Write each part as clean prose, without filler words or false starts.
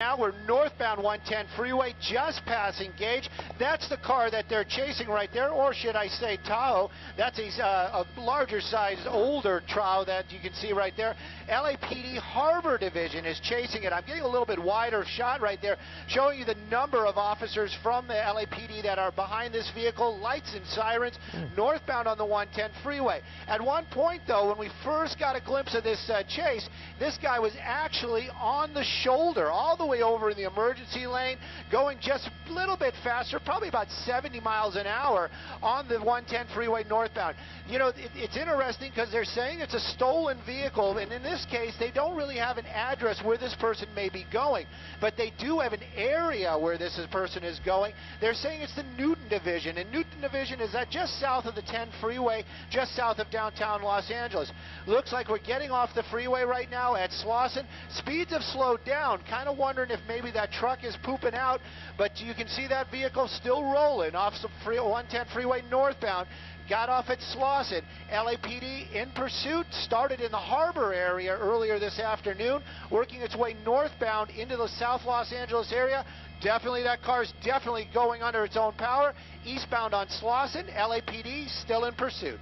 Now we're northbound 110 freeway, just passing Gage. That's the car that they're chasing right there, or should I say Tahoe. That's a larger size, older Tahoe that you can see right there. LAPD Harbor Division is chasing it. I'm getting a little bit wider shot right there, showing you the number of officers from the LAPD that are behind this vehicle, lights and sirens, northbound on the 110 freeway. At one point, though, when we first got a glimpse of this chase, this guy was actually on the shoulder, all the way over in the emergency lane, going just a little bit faster, probably about 70 miles an hour on the 110 freeway northbound. You know, it's interesting because they're saying it's a stolen vehicle, and in this case, they don't really have an address where this person may be going, but they do have an area where this person is going. They're saying it's the Newton Division, and Newton Division is just south of the 10 freeway, just south of downtown Los Angeles. Looks like we're getting off the freeway right now at Slauson. Speeds have slowed down, kind of wondering if maybe that truck is pooping out, but you can see that vehicle still rolling off the 110 freeway northbound. Got off at Slauson. LAPD in pursuit, started in the harbor area earlier this afternoon, working its way northbound into the South Los Angeles area. Definitely, that car's definitely going under its own power. Eastbound on Slauson, LAPD still in pursuit.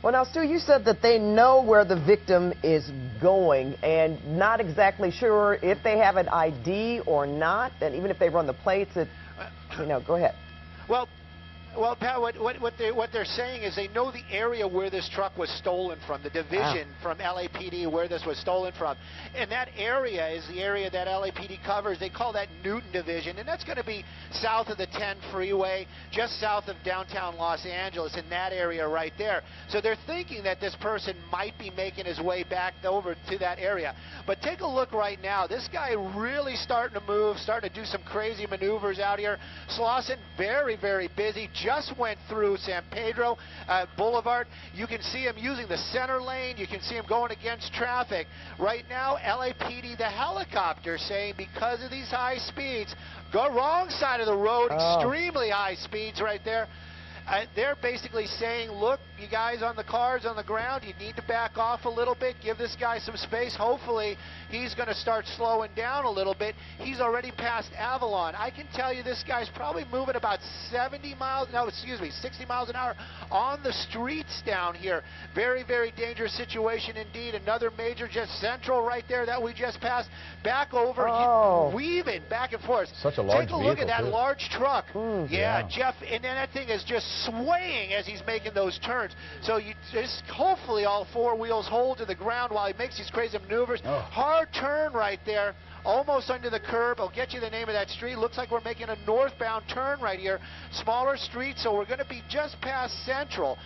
Well, now, Stu, you said that they know where the victim is going and not exactly sure if they have an ID or not, and even if they run the plates, go ahead. Well, Pat, what they're saying is they know the area where this truck was stolen from, the division from LAPD where this was stolen from. And that area is the area that LAPD covers. They call that Newton Division, and that's going to be south of the 10 freeway, just south of downtown Los Angeles, in that area right there. So they're thinking that this person might be making his way back over to that area. But take a look right now. This guy really starting to move, starting to do some crazy maneuvers out here. Slauson, very, very busy. Just went through San Pedro Boulevard. You can see him using the center lane. You can see him going against traffic. Right now, LAPD, the helicopter, saying because of these high speeds, go wrong side of the road, extremely high speeds right there. They're basically saying, look, you guys on the cars on the ground, you need to back off a little bit, give this guy some space. Hopefully, he's going to start slowing down a little bit. He's already passed Avalon. I can tell you this guy's probably moving about 60 miles an hour on the streets down here. Very, very dangerous situation indeed. Another major, just Central right there that we just passed. Back over, weaving back and forth. Such a large vehicle. Take a look at that large truck. Yeah, Jeff, and then that thing is just swaying as he's making those turns. So you just hopefully all four wheels hold to the ground while he makes these crazy maneuvers. Hard turn right there, almost under the curb. I'll get you the name of that street. Looks like we're making a northbound turn right here. Smaller street, so we're going to be just past Central.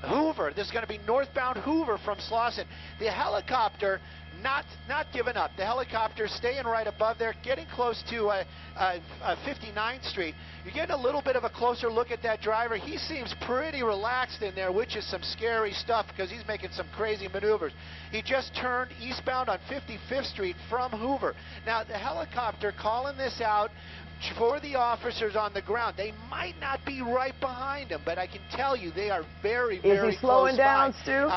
Hoover, this is going to be northbound Hoover from Slauson. The helicopter not giving up. The helicopter staying right above there, getting close to 59th Street. You're getting a little bit of a closer look at that driver. He seems pretty relaxed in there, which is some scary stuff because he's making some crazy maneuvers. He just turned eastbound on 55th Street from Hoover. Now, the helicopter calling this out for the officers on the ground. They might not be right behind him, but I can tell you they are very, very close. Is he slowing down, Stu?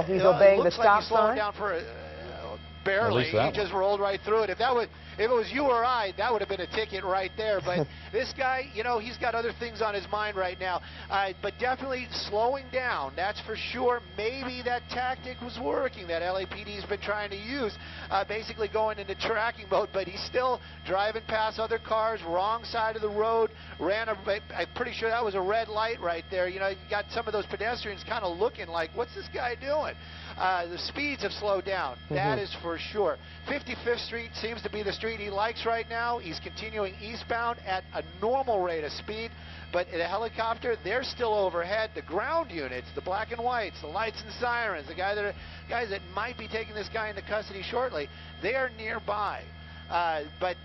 He's obeying the stop sign? Looks like he's slowing down for barely. He just rolled right through it. If it was you or I, that would have been a ticket right there. But this guy, you know, he's got other things on his mind right now. But definitely slowing down, that's for sure. Maybe that tactic was working that LAPD's been trying to use, basically going into tracking mode. But he's still driving past other cars, wrong side of the road. I'm pretty sure that was a red light right there. You know, you got some of those pedestrians kind of looking like, what's this guy doing? The speeds have slowed down. That is for sure. 55th Street seems to be the street he likes right now. He's continuing eastbound at a normal rate of speed, but the helicopter, they're still overhead. The ground units, the black and whites, the lights and sirens, the guys that might be taking this guy into custody shortly, they are nearby. But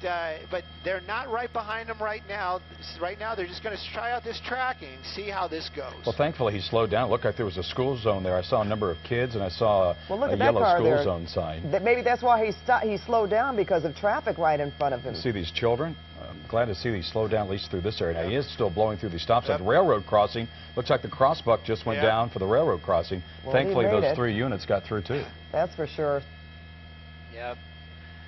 they're not right behind them right now. Right now, they're just going to try out this tracking, see how this goes. Well, thankfully, he slowed down. It looked like there was a school zone there. I saw a number of kids, and I saw a yellow school zone sign. Maybe that's why he slowed down, because of traffic right in front of him. See these children? I'm glad to see these slow down, at least through this area. Now, he is still blowing through these stops at the railroad crossing. Looks like the crossbuck just went down for the railroad crossing. Well, thankfully, those 3 units got through, too. That's for sure. Yeah.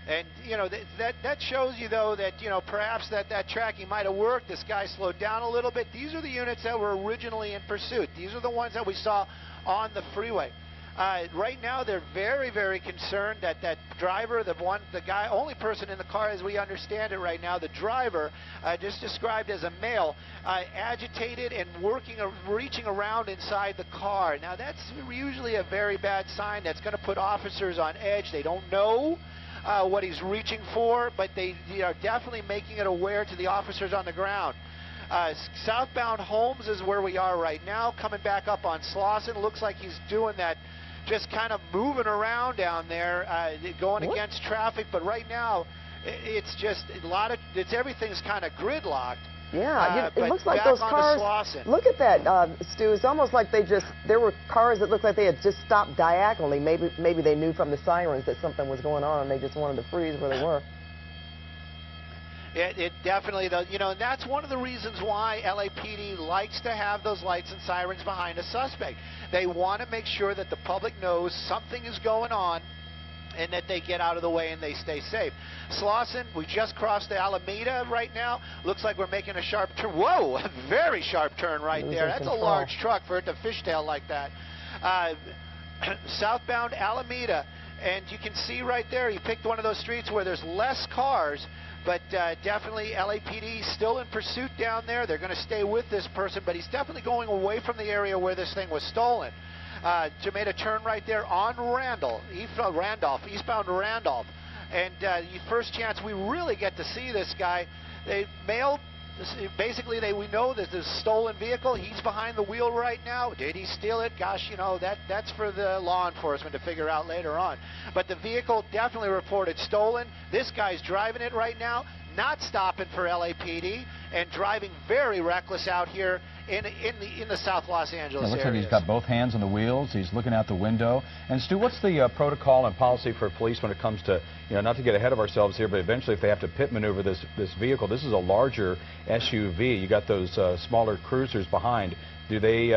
And, you know, that shows you, though, that, you know, perhaps that tracking might have worked. This guy slowed down a little bit. These are the units that were originally in pursuit. These are the ones that we saw on the freeway. Right now, they're very, very concerned that that driver, the only person in the car, as we understand it right now, the driver, just described as a male, agitated and reaching around inside the car. Now, that's usually a very bad sign. That's going to put officers on edge. They don't know what he's reaching for, but they are definitely making it aware to the officers on the ground. Southbound Holmes is where we are right now, coming back up on Slauson. Looks like he's doing that, just kind of moving around down there, going against traffic. But right now, it's just everything's kind of gridlocked. Yeah, it looks like those cars. Look at that, Stu. It's almost like there were cars that looked like they had just stopped diagonally. Maybe they knew from the sirens that something was going on, and they just wanted to freeze where they were. It definitely does. You know, and that's one of the reasons why LAPD likes to have those lights and sirens behind a suspect. They want to make sure that the public knows something is going on, and that they get out of the way and they stay safe. Slauson, we just crossed the Alameda right now. Looks like we're making a sharp turn. Whoa, a very sharp turn right there. That's a large truck for it to fishtail like that. Southbound Alameda, and you can see right there, you picked one of those streets where there's less cars, but definitely LAPD still in pursuit down there. They're going to stay with this person, but he's definitely going away from the area where this thing was stolen. To made a turn right there on Randolph, eastbound Randolph. And the first chance we really get to see this guy, we know that this stolen vehicle, he's behind the wheel right now. Did he steal it? Gosh, you know, that's for the law enforcement to figure out later on. But the vehicle definitely reported stolen. This guy's driving it right now, not stopping for LAPD, and driving very reckless out here in the South Los Angeles area. It looks like he's got both hands on the wheels. He's looking out the window. And Stu, what's the protocol and policy for police when it comes to, you know, not to get ahead of ourselves here, but eventually if they have to pit maneuver this vehicle? This is a larger SUV. You got those smaller cruisers behind. Do they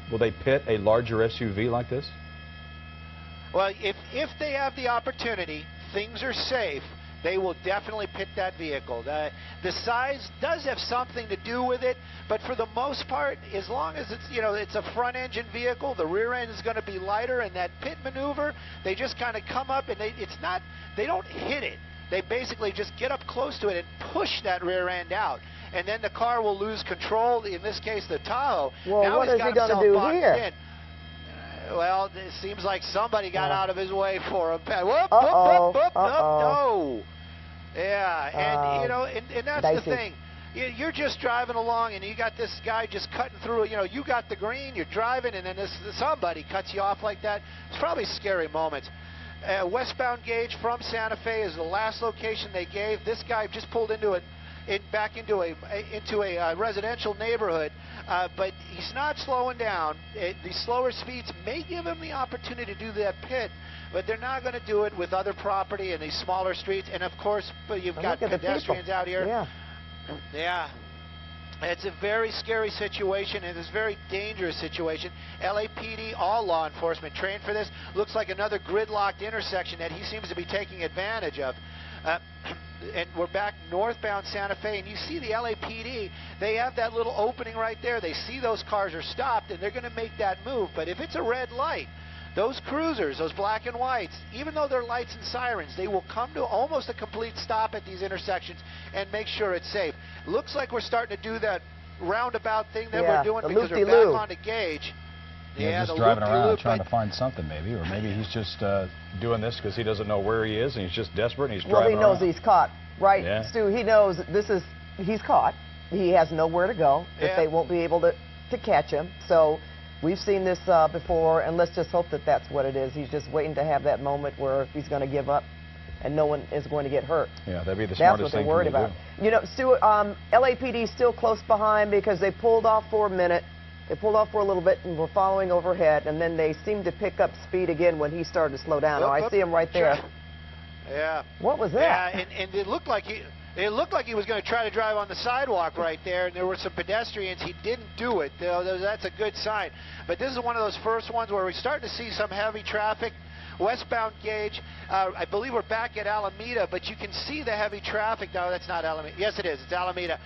will they pit a larger SUV like this? Well, if they have the opportunity, things are safe, they will definitely pit that vehicle. The size does have something to do with it, but for the most part, as long as it's, you know, it's a front engine vehicle, the rear end is going to be lighter, and that pit maneuver, they just kind of come up and they don't hit it. They basically just get up close to it and push that rear end out. And then the car will lose control, in this case the Tahoe. Well, now what is he going to do here? Well, it seems like somebody got out of his way for him. Whoop, whoop, whoop, no. Yeah, and you know, and that's the thing. You're just driving along, and you got this guy just cutting through. You know, you got the green, you're driving, and then somebody cuts you off like that. It's probably scary moments. Westbound Gage from Santa Fe is the last location they gave. This guy just pulled back into a residential neighborhood, but he's not slowing down. The slower speeds may give him the opportunity to do that pit, but they're not going to do it with other property in these smaller streets. And of course, you've got pedestrians out here. Yeah. It's a very scary situation, and it's a very dangerous situation. LAPD, all law enforcement trained for this. Looks like another gridlocked intersection that he seems to be taking advantage of. And we're back northbound Santa Fe, and you see the LAPD, they have that little opening right there. They see those cars are stopped, and they're going to make that move. But if it's a red light, those cruisers, those black and whites, even though they're lights and sirens, they will come to almost a complete stop at these intersections and make sure it's safe. Looks like we're starting to do that roundabout thing that we're doing because we're back on the Gage. Yeah, just driving around trying to find something, maybe, or maybe he's just doing this because he doesn't know where he is and he's just desperate and he's driving around. Well, he knows he's caught, right, Stu? He knows he's caught. He has nowhere to go. That they won't be able to catch him. So we've seen this before, and let's just hope that that's what it is. He's just waiting to have that moment where he's going to give up. and no one is going to get hurt. Yeah, that'd be the That's smartest what they're thing worried for them about. to do. You know, Stu, LAPD still close behind because they pulled off for a minute. They pulled off for a little bit and were following overhead, and then they seemed to pick up speed again when he started to slow down. Now, I see him right there. Yeah. What was that? Yeah, and it looked like he was going to try to drive on the sidewalk right there, and there were some pedestrians. He didn't do it. That's a good sign. But this is one of those first ones where we're starting to see some heavy traffic. Westbound gauge, I believe we're back at Alameda, but you can see the heavy traffic. No, that's not Alameda. Yes, it is. It's Alameda.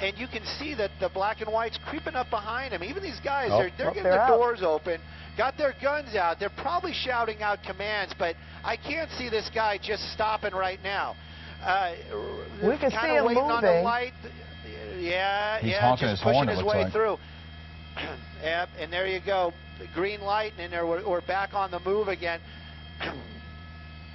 And you can see that the black and white's creeping up behind him. Even these guys, they're getting their doors open, got their guns out. They're probably shouting out commands, but I can't see this guy just stopping right now. We can see him waiting moving. on the light. Yeah, He's honking just his horn, pushing his it looks way like. through. Yep, and there you go. The green light, and then we're back on the move again.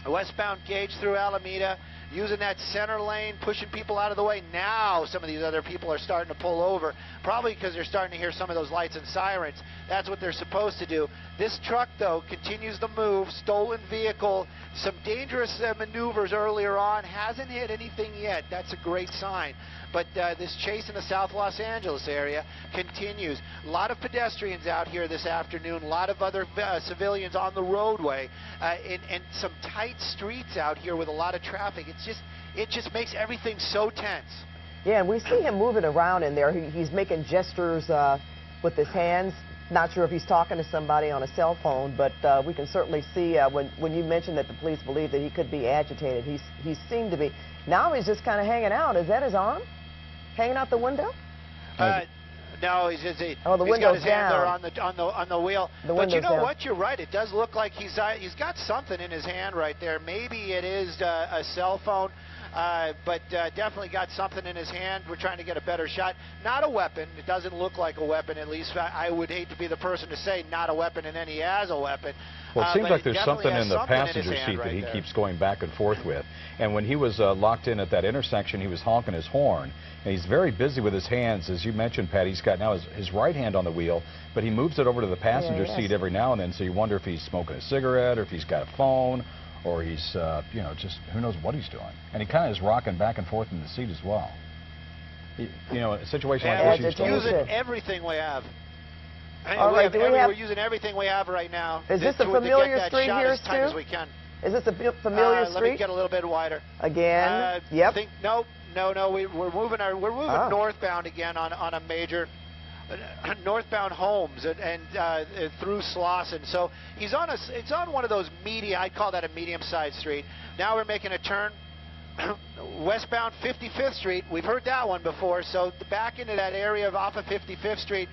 Westbound gauge through Alameda, using that center lane, pushing people out of the way. Now some of these other people are starting to pull over, probably because they're starting to hear some of those lights and sirens. That's what they're supposed to do. This truck, though, continues to move. Stolen vehicle, some dangerous maneuvers earlier on. Hasn't hit anything yet. That's a great sign. But this chase in the South Los Angeles area continues. A lot of pedestrians out here this afternoon. A lot of other civilians on the roadway, and some tight streets out here with a lot of traffic. It just makes everything so tense. Yeah, and we see him moving around in there. He's making gestures with his hands. Not sure if he's talking to somebody on a cell phone, but we can certainly see when you mentioned that the police believe that he could be agitated. He seemed to be. Now he's just kind of hanging out. Is that his arm? Hanging out the window? No, he's just the he's got window's his hand there down. on the wheel. But you know what? You're right. It does look like he's got something in his hand right there. Maybe it is a cell phone, but definitely got something in his hand. We're trying to get a better shot. Not a weapon. It doesn't look like a weapon. At least I would hate to be the person to say not a weapon, and then he has a weapon. Well, it seems like there's something in the passenger seat right that he there. keeps going back and forth with. And when he was locked in at that intersection, he was honking his horn. And he's very busy with his hands. As you mentioned, Pat, he's got now his right hand on the wheel, but he moves it over to the passenger seat every now and then. So you wonder if he's smoking a cigarette or if he's got a phone or he's, you know, just who knows what he's doing. And he kind of is rocking back and forth in the seat as well. You know, a situation like this, we're using everything we have. All right, we're using everything we have right now. Is this a familiar street here, Stu? As we can. Is this a familiar street? Let me get a little bit wider. Again? Yep. No. We're moving northbound again on a major northbound Holmes and through Slauson. So it's on one of those I call that a medium-sized street. Now we're making a turn westbound 55th Street. We've heard that one before. So back into that area off of 55th Street.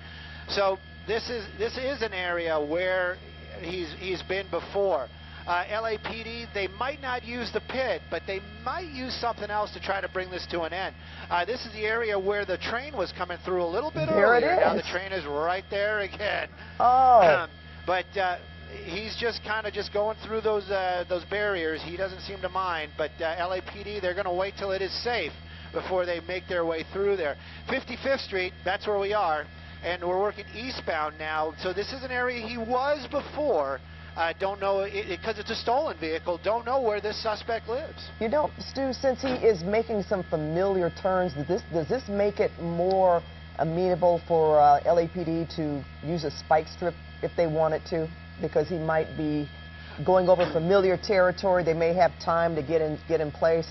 So this is an area where he's been before. LAPD, they might not use the pit, but they might use something else to try to bring this to an end. This is the area where the train was coming through a little bit earlier. There it is. Now the train is right there again. Oh. But he's just kind of going through those barriers. He doesn't seem to mind, but LAPD, they're going to wait till it is safe before they make their way through there. 55th Street, that's where we are, and we're working eastbound now. So this is an area he was before. Don't know, because it's a stolen vehicle, don't know where this suspect lives. You know, Stu, since he is making some familiar turns, does this make it more amenable for LAPD to use a spike strip if they wanted to? Because he might be going over familiar territory. They may have time to get in place.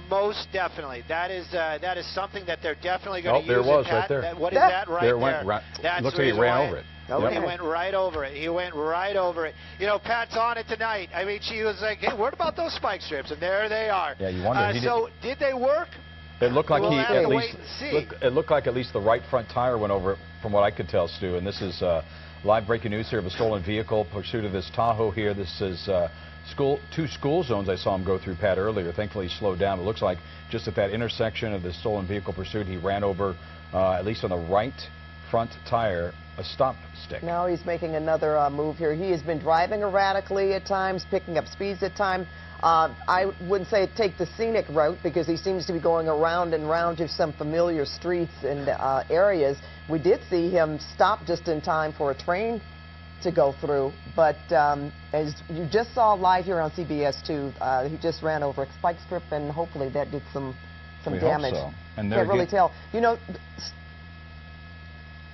Most definitely. That is something that they're definitely going to use. There it was, right there. What is that right there? That's looks like he ran over it. Okay. He went right over it. He went right over it. You know, Pat's on it tonight. I mean, she was like, hey, what about those spike strips? And there they are. Yeah, you wonder. So did they work? It looked like we'll at least it looked like at least the right front tire went over it, from what I could tell, Stu. And this is live breaking news here of a stolen vehicle pursuit of this Tahoe here. This is two school zones I saw him go through, Pat, earlier. Thankfully, he slowed down. It looks like just at that intersection of the stolen vehicle pursuit, he ran over, at least on the right front tire, a stop stick. Now he's making another move here. He has been driving erratically at times, picking up speeds at times. I wouldn't say take the scenic route because he seems to be going around and around to some familiar streets and areas. We did see him stop just in time for a train to go through. But as you just saw live here on CBS 2, he just ran over a spike strip, and hopefully that did some damage. Hope so. And can't really tell. You know,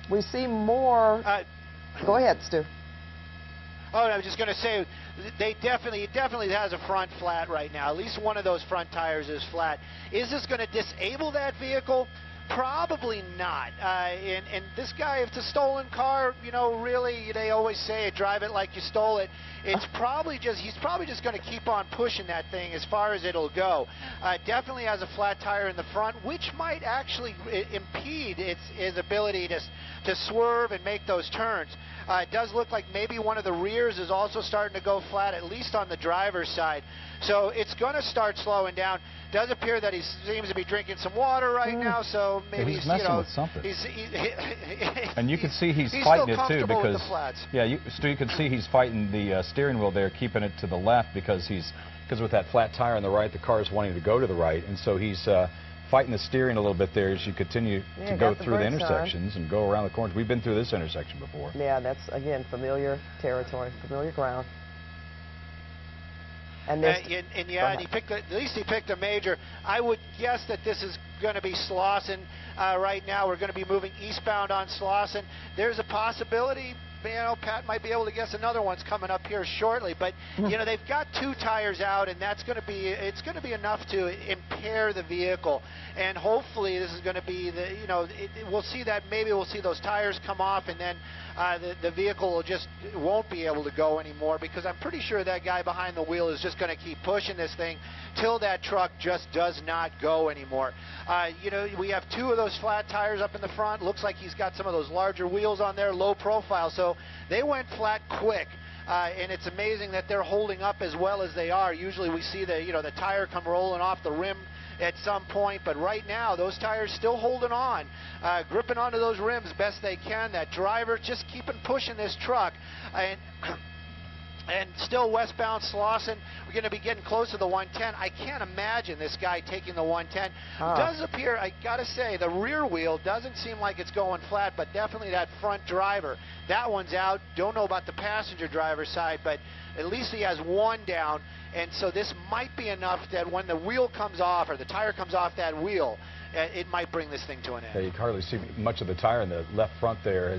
we see more. Go ahead, Stu. Oh, I was just going to say, it definitely has a front flat right now. At least one of those front tires is flat. Is this going to disable that vehicle? Probably not. And this guy, if it's a stolen car, you know, really, they always say, drive it like you stole it. It's probably just, he's probably just going to keep on pushing that thing as far as it'll go. Definitely has a flat tire in the front, which might actually impede his ability to swerve and make those turns. It does look like maybe one of the rears is also starting to go flat, at least on the driver's side. So it's going to start slowing down. Does appear that he seems to be drinking some water right now, so maybe he's messing with something. And you can see he's fighting it too, because Stu, you can see he's fighting the steering wheel there, keeping it to the left, because with that flat tire on the right, the car is wanting to go to the right, and so he's fighting the steering a little bit there as you continue to go through the intersections and go around the corners. We've been through this intersection before. Yeah, that's, again, familiar territory, familiar ground. And he picked at least he picked a major. I would guess that this is going to be Slauson right now. We're going to be moving eastbound on Slauson. There's a possibility, you know, Pat might be able to guess another one's coming up here shortly. But you know, they've got 2 tires out, and that's going to be enough to impair the vehicle. And hopefully, this is going to be the, you know, we'll see that, maybe we'll see those tires come off, and then the vehicle won't be able to go anymore, because I'm pretty sure that guy behind the wheel is just going to keep pushing this thing till that truck just does not go anymore. You know, we have 2 of those flat tires up in the front. Looks like he's got some of those larger wheels on there, low profile, so they went flat quick. And it's amazing that they're holding up as well as they are. Usually we see the tire come rolling off the rim at some point, but right now those tires still holding on, gripping onto those rims best they can. That driver just keeping pushing this truck, and still westbound Slauson. We're going to be getting close to the 110. I can't imagine this guy taking the 110. Does appear, I got to say, the rear wheel doesn't seem like it's going flat, but definitely that front driver, that one's out. Don't know about the passenger driver's side, but at least he has one down. And so this might be enough that when the wheel comes off, or the tire comes off that wheel, it might bring this thing to an end. Yeah, you can hardly see much of the tire in the left front there.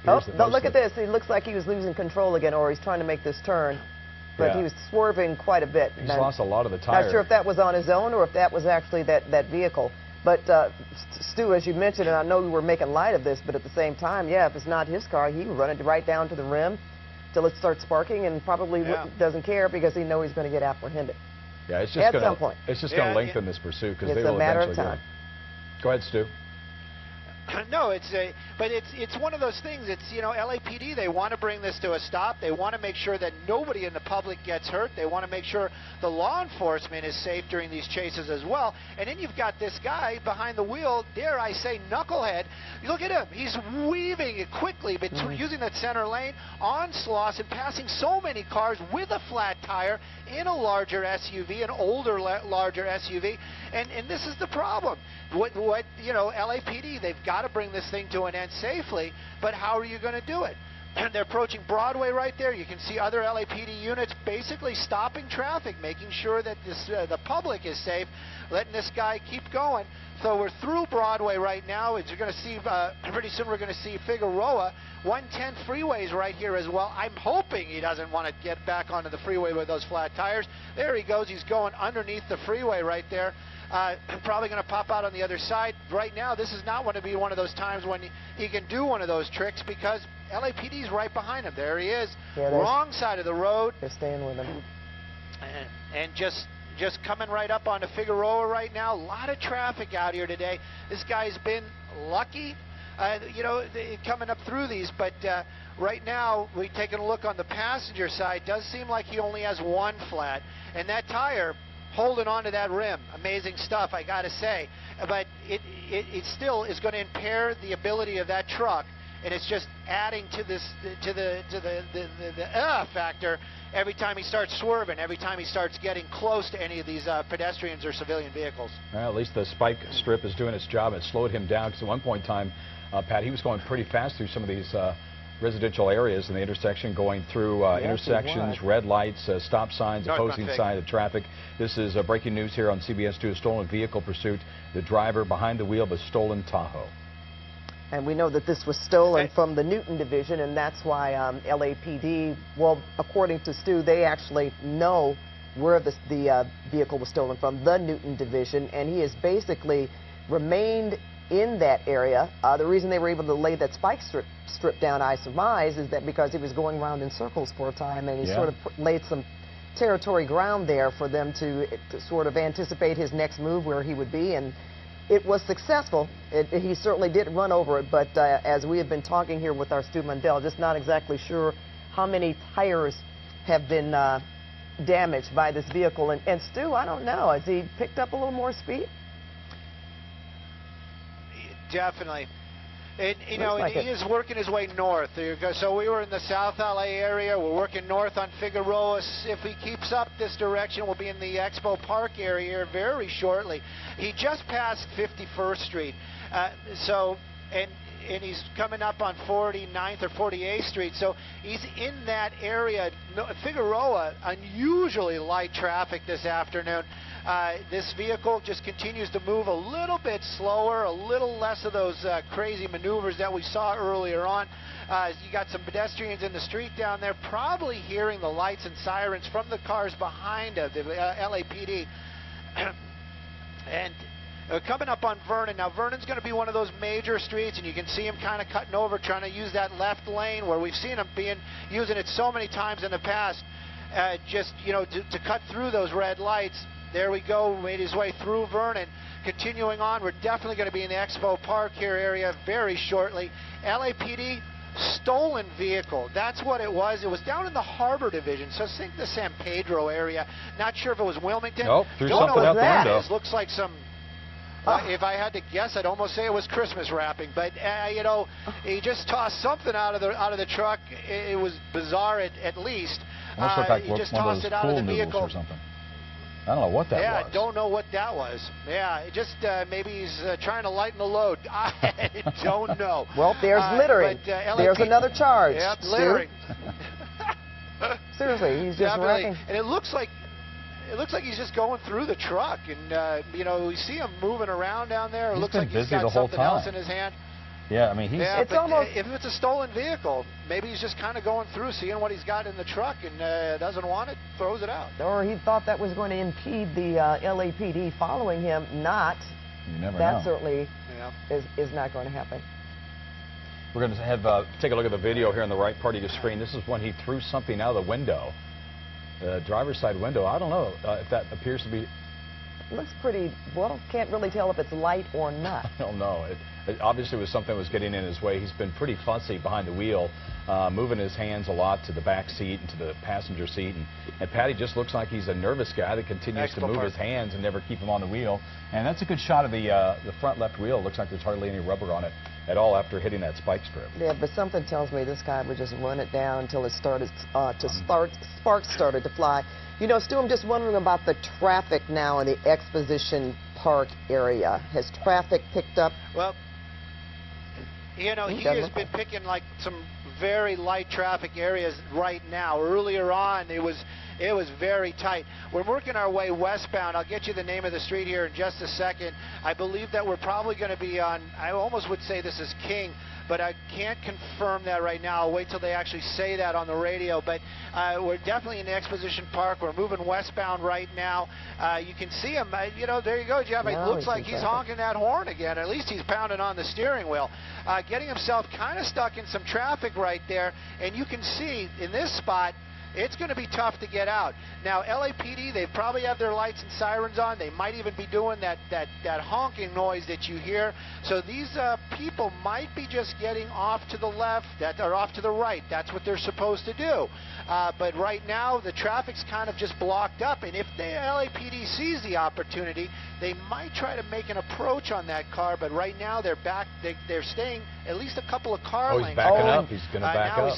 Look at this. It looks like he was losing control again, or he's trying to make this turn. But he was swerving quite a bit. He's lost a lot of the tire. Not sure if that was on his own or if that was actually that vehicle. But, Stu, as you mentioned, and I know we were making light of this, but at the same time, yeah, if it's not his car, he would run it right down to the rim till it starts sparking, and probably doesn't care because he knows he's going to get apprehended. Yeah, it's just at some point. It's just going to lengthen this pursuit, because they will It's a matter of eventually time. Go ahead, Stu. No, but it's one of those things. It's, you know, LAPD, they want to bring this to a stop. They want to make sure that nobody in the public gets hurt. They want to make sure the law enforcement is safe during these chases as well. And then you've got this guy behind the wheel, dare I say, knucklehead. Look at him. He's weaving it quickly, using that center lane on Slauson, passing so many cars with a flat tire in a larger SUV, an older, larger SUV. And this is the problem. What you know, LAPD, they've got to bring this thing to an end safely, but how are you going to do it? They're approaching Broadway right there. You can see other LAPD units basically stopping traffic, making sure that the public is safe, letting this guy keep going. So we're through Broadway right now. As you're going to see, pretty soon we're going to see Figueroa. 110 freeways right here as well. I'm hoping he doesn't want to get back onto the freeway with those flat tires. There he goes. He's going underneath the freeway right there. Probably going to pop out on the other side. Right now, this is not going to be one of those times when he can do one of those tricks, because LAPD is right behind him. There he is, wrong side of the road. They're staying with him. And just coming right up onto Figueroa right now. A lot of traffic out here today. This guy's been lucky, you know, coming up through these, but right now, we're taking a look on the passenger side. Does seem like he only has one flat, and that tire holding on to that rim. Amazing stuff, I got to say. But it still is going to impair the ability of that truck, and it's just adding to the factor every time he starts swerving, every time he starts getting close to any of these pedestrians or civilian vehicles. Well, at least the spike strip is doing its job. It slowed him down, because at one point in time, Pat, he was going pretty fast through some of these residential areas in the intersection, going through intersections, red lights, stop signs, opposing side of traffic. This is breaking news here on CBS 2, a stolen vehicle pursuit. The driver behind the wheel of a stolen Tahoe. And we know that this was stolen from the Newton division, and that's why LAPD, well, according to Stu, they actually know where the vehicle was stolen from, the Newton division, and he has basically remained in that area. The reason they were able to lay that spike strip down, I surmise, is that because he was going around in circles for a time, and he sort of laid some territory ground there for them to sort of anticipate his next move, where he would be, and it was successful. He certainly did run over it, but as we have been talking here with our Stu Mundell, just not exactly sure how many tires have been damaged by this vehicle. And Stu, I don't know, has he picked up a little more speed? Definitely. And, you know, he is working his way north. So we were in the South LA area. We're working north on Figueroa. If he keeps up this direction, we'll be in the Expo Park area very shortly. He just passed 51st Street. And he's coming up on 49th or 48th Street. So he's in that area. Figueroa, unusually light traffic this afternoon. This vehicle just continues to move a little bit slower, a little less of those crazy maneuvers that we saw earlier on. You got some pedestrians in the street down there, probably hearing the lights and sirens from the cars behind the LAPD. And coming up on Vernon. Now, Vernon's going to be one of those major streets, and you can see him kind of cutting over, trying to use that left lane where we've seen him using it so many times in the past, just, you know, to cut through those red lights. There we go, made his way through Vernon. Continuing on, we're definitely going to be in the Expo Park here area very shortly. LAPD, stolen vehicle. That's what it was. It was down in the Harbor Division, so think the San Pedro area. Not sure if it was Wilmington. Nope, threw something out the window. It looks like some... if I had to guess, I'd almost say it was Christmas wrapping. But you know, he just tossed something out of the truck. It was bizarre at least. Almost looked like he just one tossed of it those out of pool the noodles vehicle or something. I don't know what that was. Yeah, I don't know what that was. Yeah, it just maybe he's trying to lighten the load. I don't know. Well, there's littering. There's another charge. Yep, littering. Seriously, he's just wrecking. And it looks like he's just going through the truck, and you know, we see him moving around down there. It looks like he's got something else in his hand. Yeah, I mean, it's almost, if it's a stolen vehicle, maybe he's just kind of going through, seeing what he's got in the truck, and doesn't want it, throws it out. Or he thought that was going to impede the LAPD following him. Not. You never know. That certainly is not going to happen. We're going to take a look at the video here on the right part of your screen. This is when he threw something out of the window, the driver's side window. I don't know if that appears to be... It looks pretty, well, can't really tell if it's light or not. I don't know. It obviously was something that was getting in his way. He's been pretty fussy behind the wheel, moving his hands a lot to the back seat and to the passenger seat. And Patty just looks like he's a nervous guy that continues to move his hands and never keep him on the wheel. And that's a good shot of the front left wheel. It looks like there's hardly any rubber on it at all after hitting that spike strip. Yeah, but something tells me this guy would just run it down until it started sparks started to fly. You know, Stu, I'm just wondering about the traffic now in the Exposition Park area. Has traffic picked up? Well, you know, he has been picking like some very light traffic areas right now. Earlier on, it was very tight. We're working our way westbound. I'll get you the name of the street here in just a second. I believe that we're probably going to be on, I almost would say this is King, but I can't confirm that right now. I'll wait till they actually say that on the radio. But we're definitely in the Exposition Park. We're moving westbound right now. You can see him. You know, there you go, Jeff. It looks like he's honking that horn again. At least he's pounding on the steering wheel. Getting himself kind of stuck in some traffic right there. And you can see in this spot, it's going to be tough to get out. Now, LAPD, they probably have their lights and sirens on. They might even be doing that honking noise that you hear. So these people might be just getting off to the left or off to the right. That's what they're supposed to do. But right now, the traffic's kind of just blocked up. And if the LAPD sees the opportunity, they might try to make an approach on that car. But right now, they're back. They're staying at least a couple of car lanes. He's backing up. He's going to back up.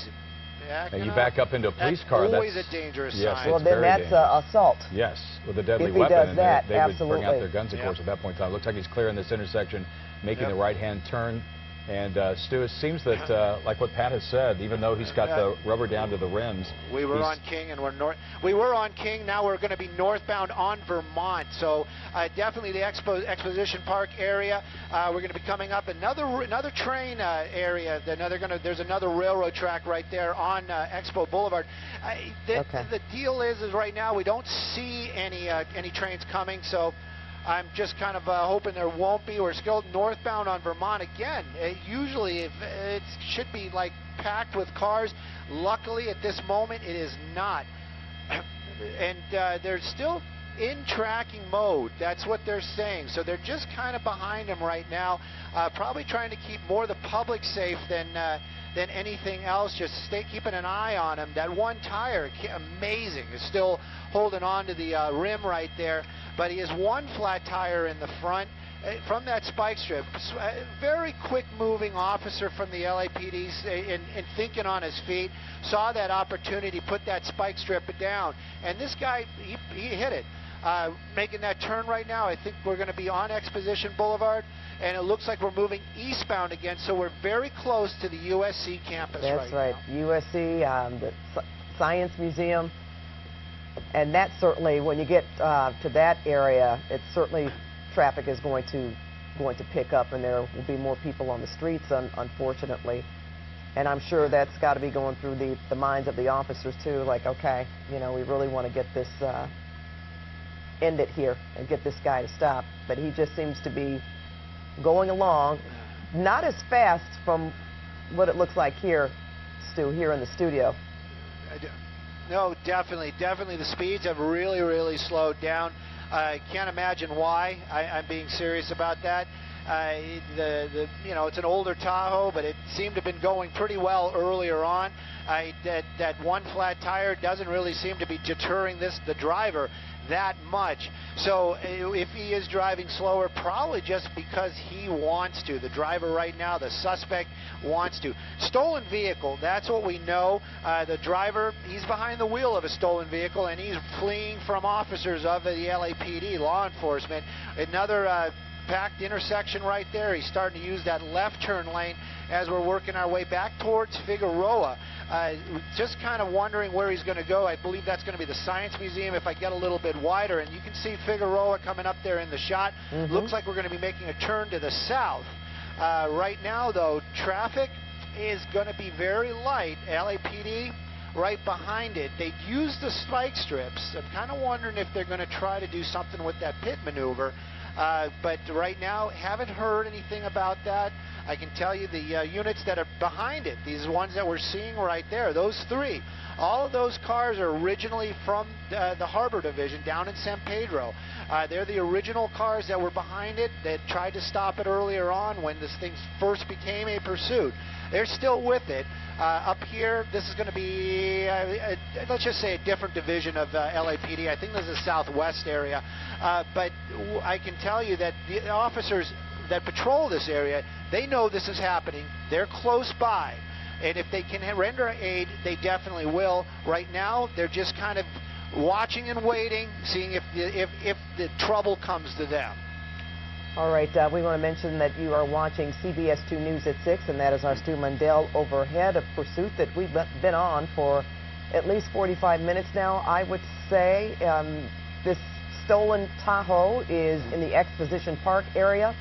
And you back up into a police car. That's always a dangerous sign. Well, then that's assault. Yes, with a deadly weapon. If he does that, they would bring out their guns, of course, at that point in time. It looks like he's clearing this intersection, making the right-hand turn. And Stu, it seems that, like what Pat has said, even though he's got the rubber down to the rims, we were on King and we're north. We were on King. Now we're going to be northbound on Vermont. So definitely the Exposition Park area. We're going to be coming up another train area. There's another railroad track right there on Expo Boulevard. The deal is right now we don't see any trains coming. So I'm just kind of hoping there won't be. We're still northbound on Vermont again. Usually it should be like packed with cars. Luckily at this moment it is not. And they're still in tracking mode. That's what they're saying. So they're just kind of behind them right now, probably trying to keep more the public safe than anything else. Just keeping an eye on them. That one tire, amazing, is still holding on to the rim right there, but he has one flat tire in the front from that spike strip. Very quick moving officer from the LAPD and thinking on his feet, saw that opportunity, put that spike strip down, and this guy, he hit it. Making that turn right now. I think we're going to be on Exposition Boulevard, and it looks like we're moving eastbound again, so we're very close to the USC campus. That's right now. USC, the Science Museum, and that certainly, when you get to that area, it's certainly traffic is going to pick up, and there will be more people on the streets, unfortunately. And I'm sure that's got to be going through the minds of the officers too, like, okay, you know, we really want to get this end it here and get this guy to stop. But he just seems to be going along, not as fast from what it looks like here, Stu, here in the studio. No, definitely the speeds have really slowed down. I can't imagine why. I'm being serious about that. You know, it's an older Tahoe, but it seemed to have been going pretty well earlier on. That one flat tire doesn't really seem to be deterring the driver that much. So if he is driving slower, probably just because he wants to. The driver right now, the suspect, wants to. Stolen vehicle, that's what we know. The driver, he's behind the wheel of a stolen vehicle, and he's fleeing from officers of the LAPD, law enforcement. Another packed intersection right there. He's starting to use that left turn lane as we're working our way back towards Figueroa. Just kind of wondering where he's going to go. I believe that's going to be the Science Museum if I get a little bit wider, and you can see Figueroa coming up there in the shot. Looks like we're going to be making a turn to the south. Right now, though, traffic is going to be very light. LAPD right behind it. They used the spike strips. I'm kind of wondering if they're going to try to do something with that pit maneuver. But right now, haven't heard anything about that. I can tell you the units that are behind it, these ones that we're seeing right there, those three, all of those cars are originally from the Harbor Division down in San Pedro. They're the original cars that were behind it that tried to stop it earlier on when this thing first became a pursuit. They're still with it. Up here, this is going to be, let's just say, a different division of LAPD. I think this is the southwest area. But I can tell you that the officers that patrol this area, they know this is happening. They're close by. And if they can render aid, they definitely will. Right now, they're just kind of watching and waiting, seeing if the trouble comes to them. All right, we want to mention that you are watching CBS 2 News at 6, and that is our Stu Mundell overhead, a pursuit that we've been on for at least 45 minutes now. I would say this stolen Tahoe is in the Exposition Park area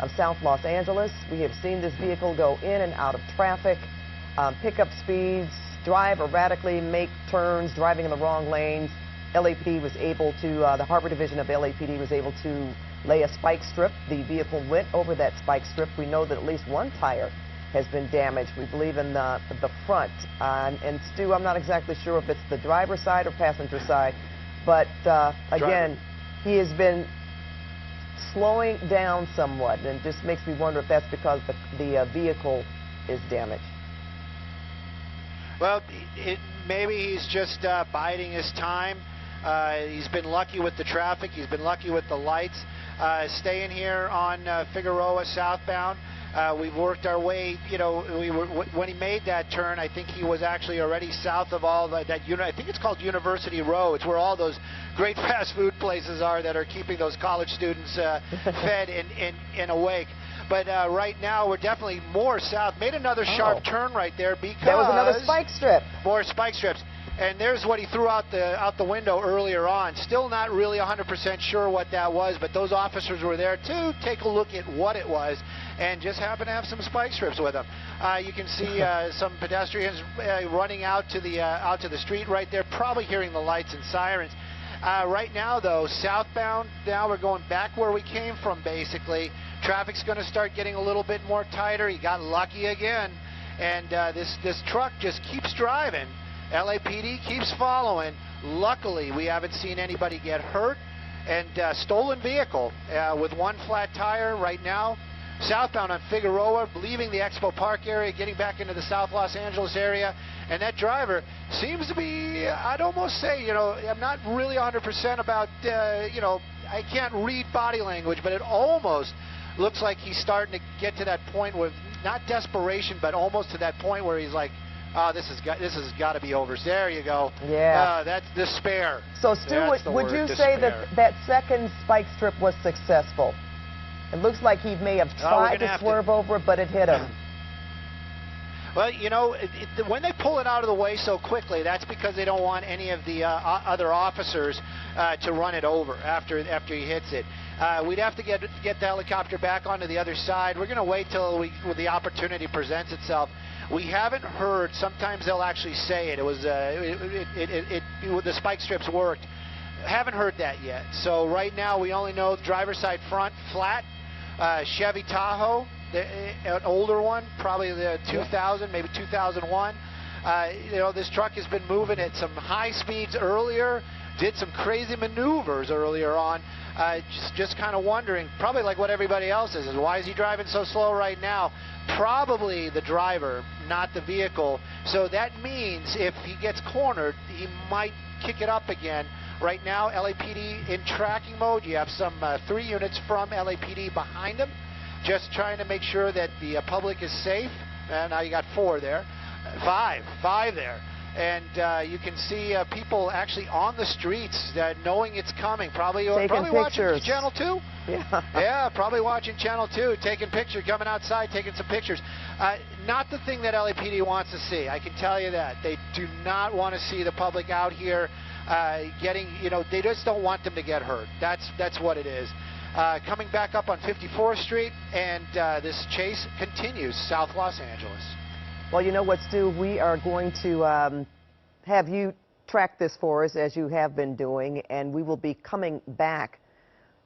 of South Los Angeles. We have seen this vehicle go in and out of traffic, pick up speeds, drive erratically, make turns, driving in the wrong lanes. LAPD was able to, the Harbor Division of LAPD was able to lay a spike strip. The vehicle went over that spike strip. We know that at least one tire has been damaged. We believe in the front. And Stu, I'm not exactly sure if it's the driver's side or passenger side, but again, he has been slowing down somewhat, and it just makes me wonder if that's because the vehicle is damaged. Well, maybe he's just biding his time. He's been lucky with the traffic. He's been lucky with the lights. Staying here on Figueroa southbound. We've worked our way, you know, when he made that turn, I think he was actually already south of all that I think it's called University Row. It's where all those great fast food places are that are keeping those college students fed and awake. But right now, we're definitely more south. Made another sharp turn right there because there was another spike strip. More spike strips. And there's what he threw out the window earlier on. Still not really 100% sure what that was, but those officers were there to take a look at what it was, and just happened to have some spike strips with them. You can see some pedestrians running out to the street right there, probably hearing the lights and sirens. Right now, though, southbound, now we're going back where we came from, basically. Traffic's going to start getting a little bit more tighter. He got lucky again, and this truck just keeps driving. LAPD keeps following. Luckily, we haven't seen anybody get hurt. And stolen vehicle with one flat tire right now. Southbound on Figueroa, leaving the Expo Park area, getting back into the South Los Angeles area. And that driver seems to be, I'd almost say, you know, I'm not really 100% about, you know, I can't read body language, but it almost looks like he's starting to get to that point where, not desperation, but almost to that point where he's like, oh, this has got to be over. There you go. Yeah. That's despair. So, Stu, would you say that second spike strip was successful? It looks like he may have tried to swerve over it, but it hit him. Well, you know, when they pull it out of the way so quickly, that's because they don't want any of the other officers to run it over after he hits it. We'd have to get the helicopter back onto the other side. We're going to wait till the opportunity presents itself. We haven't heard. Sometimes they'll actually say it. It was the spike strips worked. Haven't heard that yet. So right now we only know driver's side front flat. Chevy Tahoe, an older one, probably the 2000, maybe 2001. You know, this truck has been moving at some high speeds earlier. Did some crazy maneuvers earlier on. Just kind of wondering, probably like what everybody else is why is he driving so slow right now? Probably the driver, not the vehicle. So that means if he gets cornered, he might kick it up again. Right now, LAPD in tracking mode. You have some 3 units from LAPD behind him, just trying to make sure that the public is safe. And now you got 4 there, 5 there. And you can see people actually on the streets knowing it's coming. Probably watching Channel 2. Yeah. Yeah, probably watching Channel 2, taking pictures, coming outside, taking some pictures. Not the thing that LAPD wants to see. I can tell you that. They do not want to see the public out here getting, you know, they just don't want them to get hurt. That's what it is. Coming back up on 54th Street, and this chase continues south Los Angeles. Well, you know what, Stu? We are going to have you track this for us, as you have been doing, and we will be coming back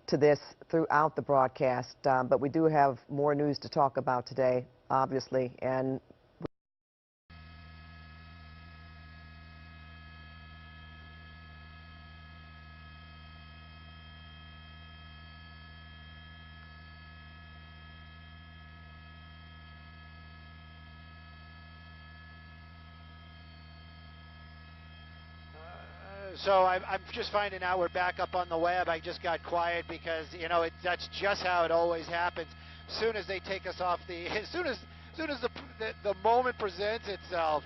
to this throughout the broadcast. But we do have more news to talk about today, obviously, and So I'm just finding out we're back up on the web. I just got quiet because, you know, that's just how it always happens. As soon as they take us off as soon as the moment presents itself,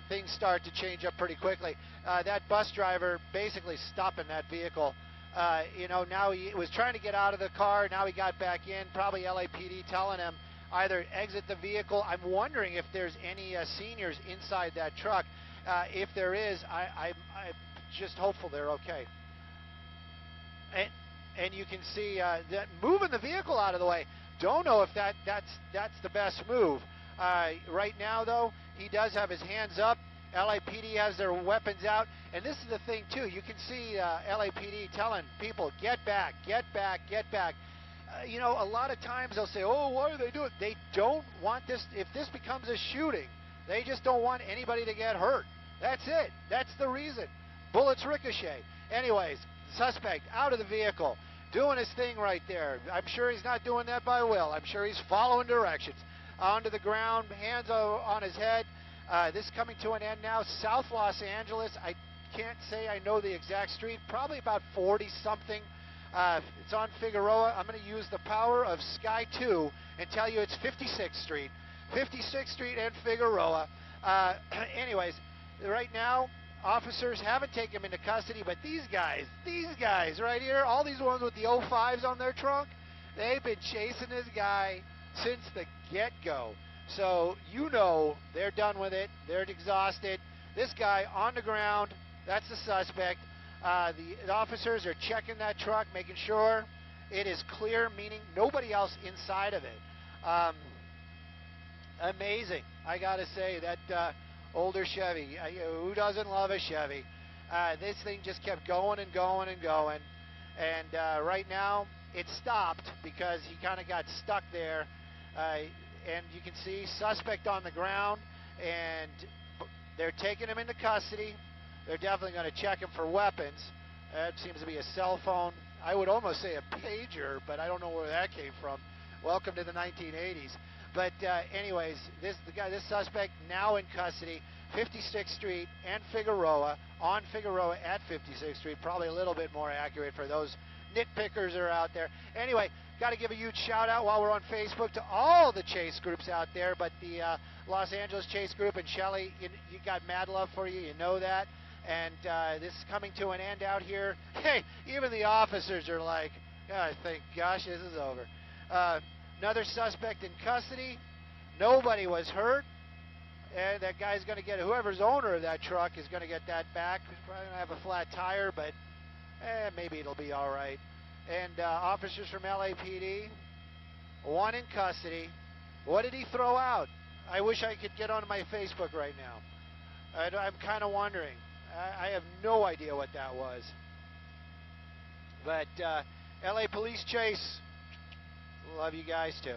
things start to change up pretty quickly. That bus driver basically stopping that vehicle. You know, now he was trying to get out of the car. Now he got back in. Probably LAPD telling him either exit the vehicle. I'm wondering if there's any seniors inside that truck. If there is, I'm just hopeful they're okay. And you can see that moving the vehicle out of the way. Don't know if that's the best move. Right now, though, he does have his hands up. LAPD has their weapons out. And this is the thing, too. You can see LAPD telling people, get back, get back, get back. You know, a lot of times they'll say, oh, why are they doing it? They don't want this. If this becomes a shooting, they just don't want anybody to get hurt. That's it. That's the reason. Bullets ricochet. Anyways, suspect out of the vehicle, doing his thing right there. I'm sure he's not doing that by will. I'm sure he's following directions. Onto the ground, hands on his head. This coming to an end now. South Los Angeles. I can't say I know the exact street. Probably about 40-something. It's on Figueroa. I'm going to use the power of Sky 2 and tell you it's 56th Street. 56th Street and Figueroa. Anyways, right now, officers haven't taken him into custody, but these guys right here, all these ones with the 05s on their trunk, They've been chasing this guy since the get-go. So you know they're done with it. They're exhausted. This guy on the ground, that's the suspect. The officers are checking that truck, making sure it is clear, meaning nobody else inside of it. Amazing. I got to say, that older Chevy, who doesn't love a Chevy? This thing just kept going and going and going. And right now, it stopped because he kind of got stuck there. And you can see suspect on the ground, and they're taking him into custody. They're definitely going to check him for weapons. That seems to be a cell phone. I would almost say a pager, but I don't know where that came from. Welcome to the 1980s. But anyways, this suspect now in custody, 56th Street and Figueroa, on Figueroa at 56th Street, probably a little bit more accurate for those nitpickers that are out there. Anyway, got to give a huge shout out while we're on Facebook to all the chase groups out there, but the Los Angeles Chase Group and Shelley, you got mad love for you, you know that. And this is coming to an end out here. Hey, even the officers are like, oh, thank gosh, this is over. Another suspect in custody. Nobody was hurt. And that guy's going to get, whoever's owner of that truck is going to get that back. He's probably going to have a flat tire, but maybe it'll be all right. And officers from LAPD, one in custody. What did he throw out? I wish I could get onto my Facebook right now. I'm kind of wondering. I have no idea what that was. But LA Police Chase, love you guys too.